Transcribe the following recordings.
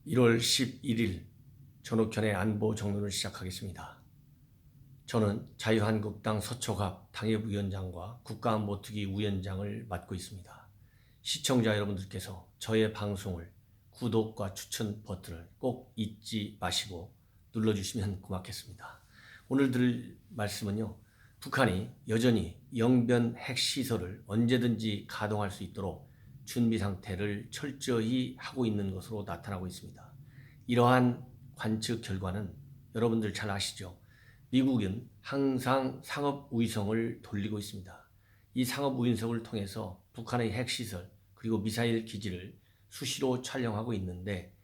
1월 11일 전욱현의 안보 정론을 시작하겠습니다. 저는 자유한국당 서초갑 당협위원장과 국가안보특위 위원장을 맡고 있습니다. 시청자 여러분들께서 저의 방송을 구독과 추천 버튼을 꼭 잊지 마시고 눌러주시면 고맙겠습니다. 오늘 들을 말씀은요, 북한이 여전히 영변 핵시설을 언제든지 가동할 수 있도록 준비 상태를 철저히 하고 있는 것으로 나타나고 있습니다. 이러한 관측 결과는 여러분들 잘 아시죠? 미국은 항상 상업 우위성을 돌리고 있습니다. 이 상업 우위성을 통해서 북한의 핵시설 그리고 미사일 기지를 수시로 촬영하고 있는데,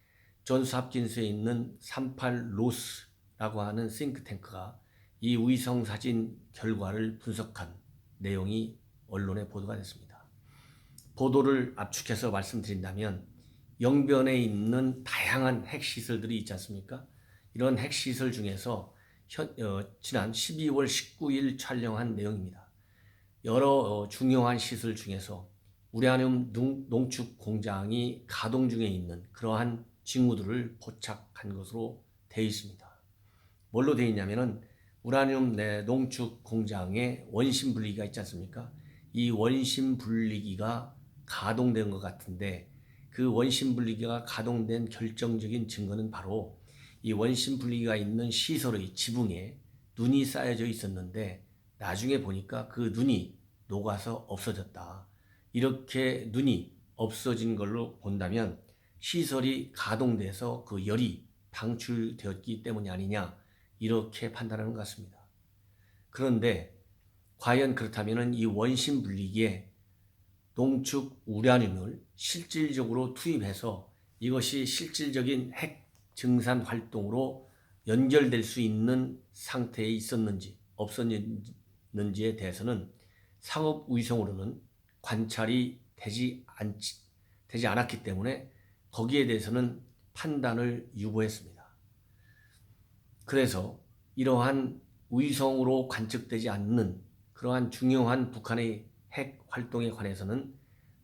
존스 홉킨스에 있는 38 로스라고 하는 싱크탱크가 이 위성 사진 결과를 분석한 내용이 언론에 보도가 됐습니다. 보도를 압축해서 말씀드린다면, 영변에 있는 다양한 핵시설들이 있지 않습니까? 이런 핵시설 중에서 지난 12월 19일 촬영한 내용입니다. 여러 중요한 시설 중에서 우라늄 농축 공장이 가동 중에 있는 그러한 징후들을 포착한 것으로 되어 있습니다. 뭘로 되어 있냐면은 우라늄 농축 공장에 원심 분리기가 있지 않습니까? 이 원심 분리기가 가동된 것 같은데, 그 원심 분리기가 가동된 결정적인 증거는 바로 이 원심 분리기가 있는 시설의 지붕에 눈이 쌓여져 있었는데, 나중에 보니까 그 눈이 녹아서 없어졌다. 이렇게 눈이 없어진 걸로 본다면 시설이 가동돼서 그 열이 방출되었기 때문이 아니냐, 이렇게 판단하는 것 같습니다. 그런데 과연 그렇다면 이 원심 분리기에 농축 우라늄을 실질적으로 투입해서 이것이 실질적인 핵 증산 활동으로 연결될 수 있는 상태에 있었는지 없었는지에 대해서는 상업 위성으로는 관찰이 되지 않았기 때문에 거기에 대해서는 판단을 유보했습니다. 그래서 이러한 위성으로 관측되지 않는 그러한 중요한 북한의 핵 활동에 관해서는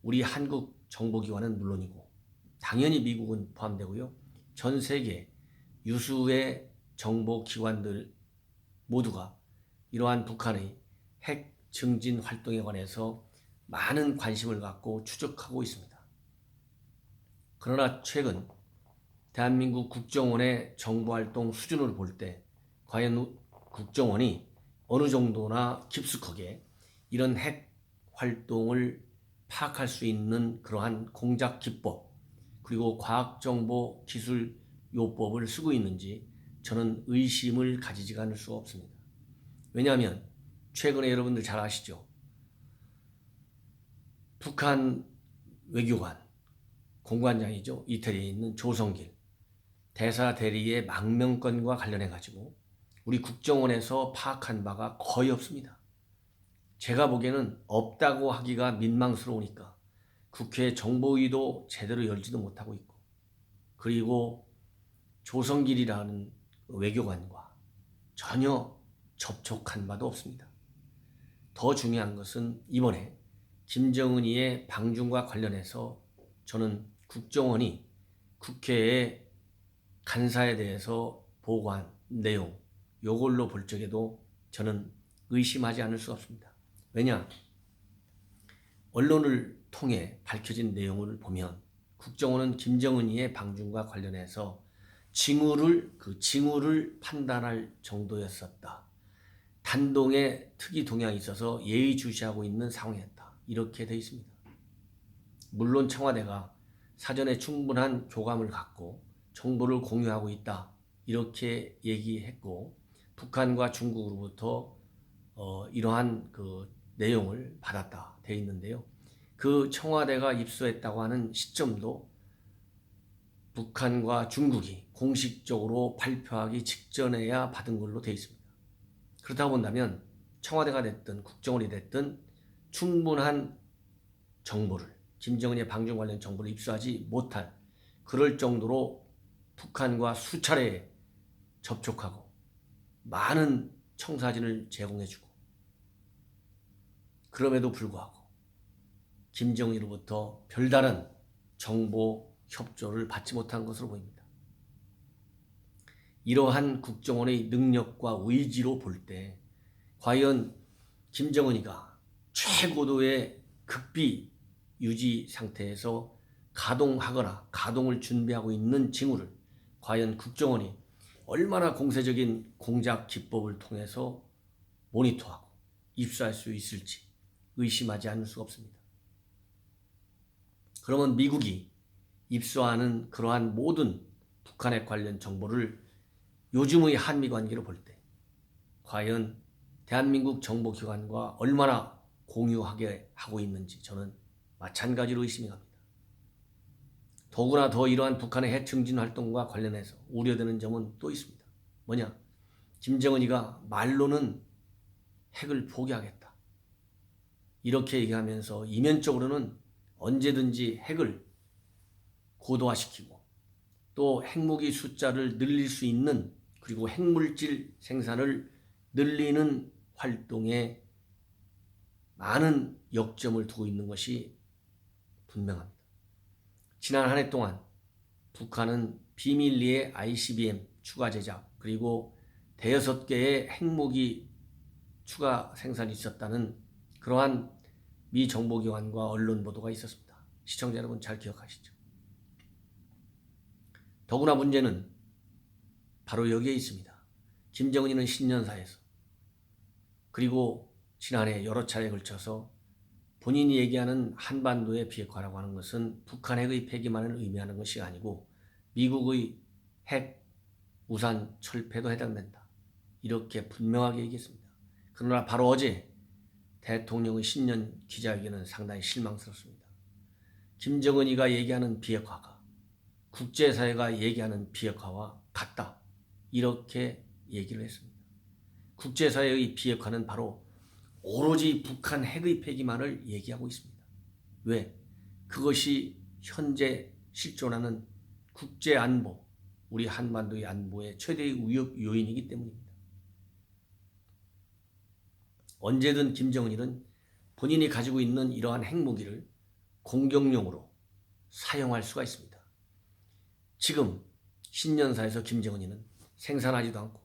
우리 한국 정보기관은 물론이고 당연히 미국은 포함되고요, 전 세계 유수의 정보기관들 모두가 이러한 북한의 핵 증진 활동에 관해서 많은 관심을 갖고 추적하고 있습니다. 그러나 최근 대한민국 국정원의 정보활동 수준을 볼 때 과연 국정원이 어느 정도나 깊숙하게 이런 핵 활동을 파악할 수 있는 그러한 공작 기법 그리고 과학정보기술요법을 쓰고 있는지 저는 의심을 가지지가 않을 수가 없습니다. 왜냐하면 최근에 여러분들 잘 아시죠? 북한 외교관 공관장이죠. 이태리에 있는 조성길 대사 대리의 망명건과 관련해 가지고 우리 국정원에서 파악한 바가 거의 없습니다. 제가 보기에는 없다고 하기가 민망스러우니까 국회 정보위도 제대로 열지도 못하고 있고, 그리고 조성길이라는 외교관과 전혀 접촉한 바도 없습니다. 더 중요한 것은 이번에 김정은이의 방중과 관련해서 저는 국정원이 국회에 간사에 대해서 보고한 내용, 요걸로 볼 적에도 저는 의심하지 않을 수 없습니다. 왜냐? 언론을 통해 밝혀진 내용을 보면 국정원은 김정은이의 방중과 관련해서 징후를 판단할 정도였었다. 단동의 특이 동향이 있어서 예의주시하고 있는 상황이었다. 이렇게 되어 있습니다. 물론 청와대가 사전에 충분한 교감을 갖고 정보를 공유하고 있다, 이렇게 얘기했고, 북한과 중국으로부터 이러한 그 내용을 받았다 되어 있는데요, 그 청와대가 입수했다고 하는 시점도 북한과 중국이 공식적으로 발표하기 직전에야 받은 걸로 되어 있습니다. 그렇다고 본다면 청와대가 됐든 국정원이 됐든 충분한 정보를, 김정은의 방중 관련 정보를 입수하지 못할, 그럴 정도로 북한과 수차례 접촉하고 많은 청사진을 제공해주고, 그럼에도 불구하고 김정은으로부터 별다른 정보 협조를 받지 못한 것으로 보입니다. 이러한 국정원의 능력과 의지로 볼 때 과연 김정은이가 최고도의 극비 유지 상태에서 가동하거나 가동을 준비하고 있는 징후를 과연 국정원이 얼마나 공세적인 공작 기법을 통해서 모니터하고 입수할 수 있을지 의심하지 않을 수가 없습니다. 그러면 미국이 입수하는 그러한 모든 북한에 관련 정보를 요즘의 한미 관계로 볼 때 과연 대한민국 정보기관과 얼마나 공유하게 하고 있는지 저는 마찬가지로 의심이 갑니다. 더구나 더 이러한 북한의 핵 증진 활동과 관련해서 우려되는 점은 또 있습니다. 뭐냐? 김정은이가 말로는 핵을 포기하겠다. 이렇게 얘기하면서 이면적으로는 언제든지 핵을 고도화시키고 또 핵무기 숫자를 늘릴 수 있는 그리고 핵물질 생산을 늘리는 활동에 많은 역점을 두고 있는 것이 분명합니다. 지난 한 해 동안 북한은 비밀리에 ICBM 추가 제작 그리고 대여섯 개의 핵무기 추가 생산이 있었다는 그러한 미 정보기관과 언론 보도가 있었습니다. 시청자 여러분 잘 기억하시죠? 더구나 문제는 바로 여기에 있습니다. 김정은이는 신년사에서 그리고 지난해 여러 차례에 걸쳐서 본인이 얘기하는 한반도의 비핵화라고 하는 것은 북한 핵의 폐기만을 의미하는 것이 아니고 미국의 핵 우산 철폐도 해당된다. 이렇게 분명하게 얘기했습니다. 그러나 바로 어제 대통령의 신년 기자회견은 상당히 실망스럽습니다. 김정은이가 얘기하는 비핵화가 국제사회가 얘기하는 비핵화와 같다. 이렇게 얘기를 했습니다. 국제사회의 비핵화는 바로 오로지 북한 핵의 폐기만을 얘기하고 있습니다. 왜? 그것이 현재 실존하는 국제안보, 우리 한반도의 안보의 최대의 위협 요인이기 때문입니다. 언제든 김정은이는 본인이 가지고 있는 이러한 핵무기를 공격용으로 사용할 수가 있습니다. 지금 신년사에서 김정은이는 생산하지도 않고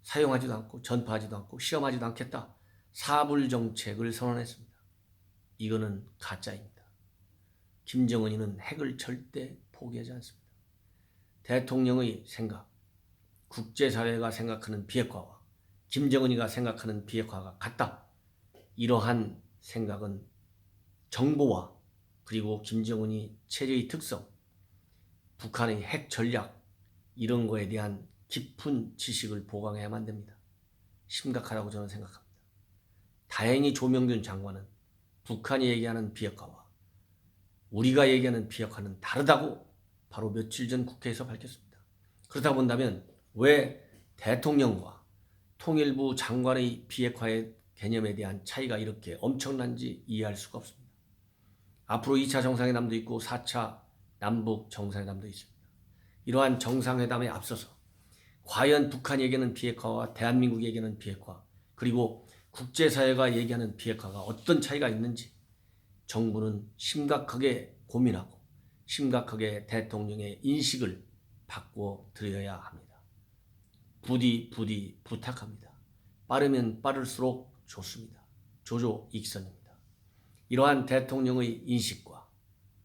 사용하지도 않고 전파하지도 않고 시험하지도 않겠다. 사불 정책을 선언했습니다. 이거는 가짜입니다. 김정은이는 핵을 절대 포기하지 않습니다. 대통령의 생각, 국제사회가 생각하는 비핵화와 김정은이가 생각하는 비핵화가 같다. 이러한 생각은 정보와 그리고 김정은이 체제의 특성, 북한의 핵 전략 이런 거에 대한 깊은 지식을 보강해야만 됩니다. 심각하다고 저는 생각합니다. 다행히 조명균 장관은 북한이 얘기하는 비핵화와 우리가 얘기하는 비핵화는 다르다고 바로 며칠 전 국회에서 밝혔습니다. 그렇다 본다면 왜 대통령과 통일부 장관의 비핵화의 개념에 대한 차이가 이렇게 엄청난지 이해할 수가 없습니다. 앞으로 2차 정상회담도 있고 4차 남북 정상회담도 있습니다. 이러한 정상회담에 앞서서 과연 북한이 얘기하는 비핵화와 대한민국이 얘기하는 비핵화 그리고 국제사회가 얘기하는 비핵화가 어떤 차이가 있는지 정부는 심각하게 고민하고 심각하게 대통령의 인식을 바꿔드려야 합니다. 부디 부탁합니다. 빠르면 빠를수록 좋습니다. 조조익선입니다. 이러한 대통령의 인식과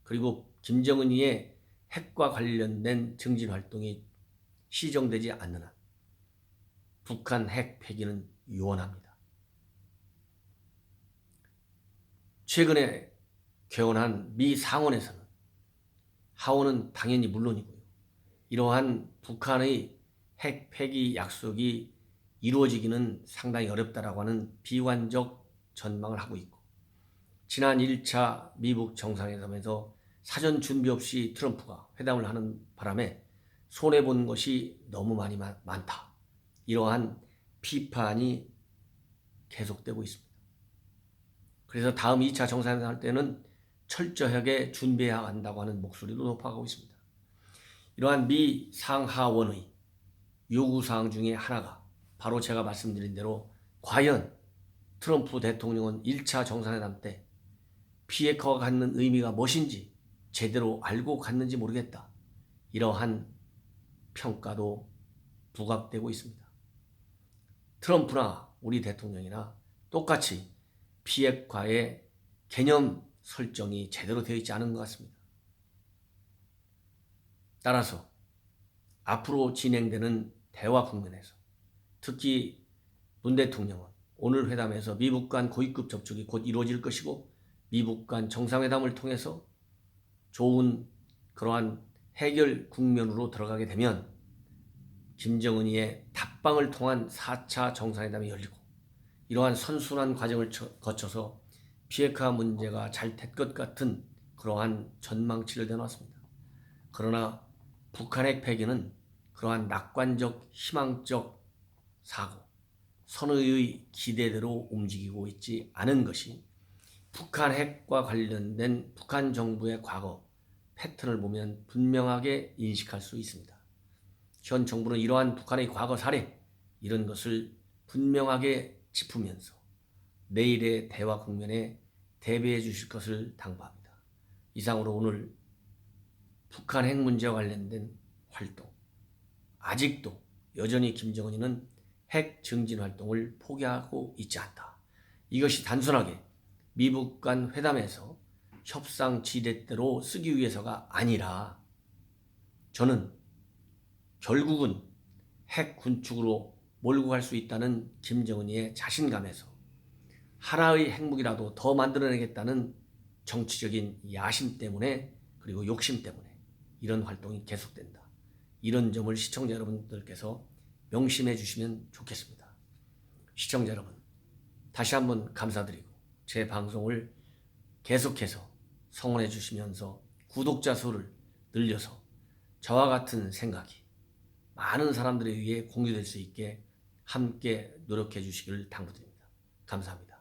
그리고 김정은이의 핵과 관련된 증진 활동이 시정되지 않는 한 북한 핵 폐기는 유언합니다. 최근에 개원한 미 상원에서는 하원은 당연히 물론이고요. 이러한 북한의 핵 폐기 약속이 이루어지기는 상당히 어렵다라고 하는 비관적 전망을 하고 있고 지난 1차 미국 정상회담에서 사전 준비 없이 트럼프가 회담을 하는 바람에 손해본 것이 너무 많다. 이러한 비판이 계속되고 있습니다. 그래서 다음 2차 정상회담 할 때는 철저하게 준비해야 한다고 하는 목소리도 높아가고 있습니다. 이러한 미 상하원의 요구사항 중에 하나가 바로 제가 말씀드린 대로 과연 트럼프 대통령은 1차 정상회담 때 비핵화가 갖는 의미가 무엇인지 제대로 알고 갔는지 모르겠다. 이러한 평가도 부각되고 있습니다. 트럼프나 우리 대통령이나 똑같이 비핵화의 개념 설정이 제대로 되어 있지 않은 것 같습니다. 따라서 앞으로 진행되는 대화 국면에서 특히 문 대통령은 오늘 회담에서 미국 간 고위급 접촉이 곧 이루어질 것이고 미국 간 정상회담을 통해서 좋은 그러한 해결 국면으로 들어가게 되면 김정은이의 답방을 통한 4차 정상회담이 열리고 이러한 선순환 과정을 거쳐서 비핵화 문제가 잘 될 것 같은 그러한 전망치를 내놨습니다. 그러나 북한 핵 폐기는 그러한 낙관적 희망적 사고, 선의의 기대대로 움직이고 있지 않은 것이 북한 핵과 관련된 북한 정부의 과거 패턴을 보면 분명하게 인식할 수 있습니다. 현 정부는 이러한 북한의 과거 사례 이런 것을 분명하게 짚으면서 내일의 대화 국면에 대비해 주실 것을 당부합니다. 이상으로 오늘 북한 핵 문제와 관련된 활동, 아직도 여전히 김정은이는 핵 증진 활동을 포기하고 있지 않다. 이것이 단순하게 미국 간 회담에서 협상 지렛대로 쓰기 위해서가 아니라 저는 결국은 핵 군축으로 몰고 갈 수 있다는 김정은이의 자신감에서 하나의 핵무기라도 더 만들어내겠다는 정치적인 야심 때문에 그리고 욕심 때문에 이런 활동이 계속된다. 이런 점을 시청자 여러분들께서 명심해 주시면 좋겠습니다. 시청자 여러분, 다시 한번 감사드리고 제 방송을 계속해서 성원해 주시면서 구독자 수를 늘려서 저와 같은 생각이 많은 사람들에 의해 공유될 수 있게 함께 노력해 주시기를 당부드립니다. 감사합니다.